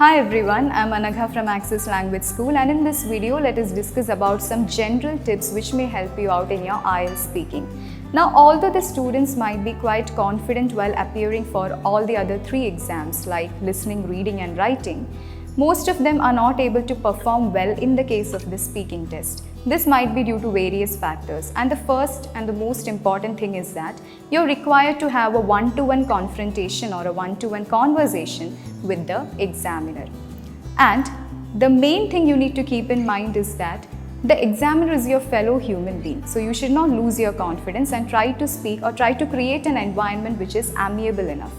Hi everyone, I'm Anagha from Access Language School, and in this video let us discuss about some general tips which may help you out in your IELTS speaking. Now, although the students might be quite confident while appearing for all the other three exams like listening, reading and writing, most of them are not able to perform well in the case of the speaking test. This might be due to various factors, and the first and the most important thing is that you're required to have a one-to-one confrontation or a one-to-one conversation with the examiner. And the main thing you need to keep in mind is that the examiner is your fellow human being, so you should not lose your confidence and try to speak or try to create an environment which is amiable enough.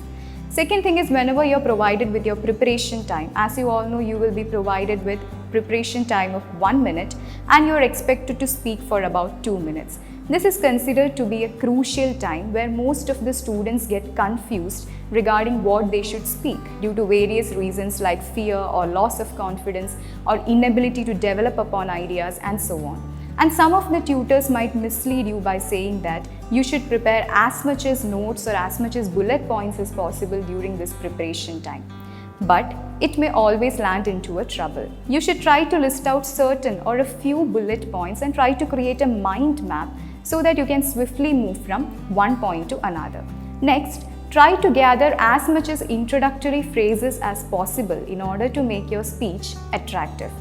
Second thing is, whenever you're provided with your preparation time, as you all know, you will be provided with preparation time of 1 minute and you're expected to speak for about 2 minutes. This is considered to be a crucial time where most of the students get confused regarding what they should speak due to various reasons like fear or loss of confidence or inability to develop upon ideas and so on. And some of the tutors might mislead you by saying that you should prepare as much as notes or as much as bullet points as possible during this preparation time. But it may always land into a trouble. You should try to list out certain or a few bullet points and try to create a mind map so that you can swiftly move from one point to another. Next, try to gather as much as introductory phrases as possible in order to make your speech attractive.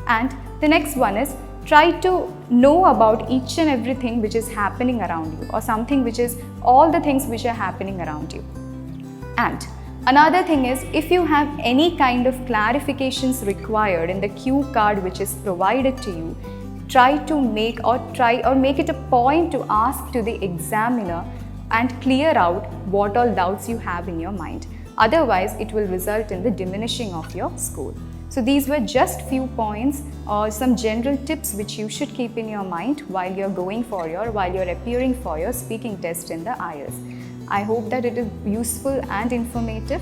And the next one is, try to know about each and everything which is happening around you, or something which is all the things which are happening around you. And another thing is, if you have any kind of clarifications required in the cue card which is provided to you, try to make it a point to ask to the examiner and clear out what all doubts you have in your mind. Otherwise, it will result in the diminishing of your score. So these were just few points or some general tips which you should keep in your mind while you're appearing for your speaking test in the IELTS. I hope that it is useful and informative.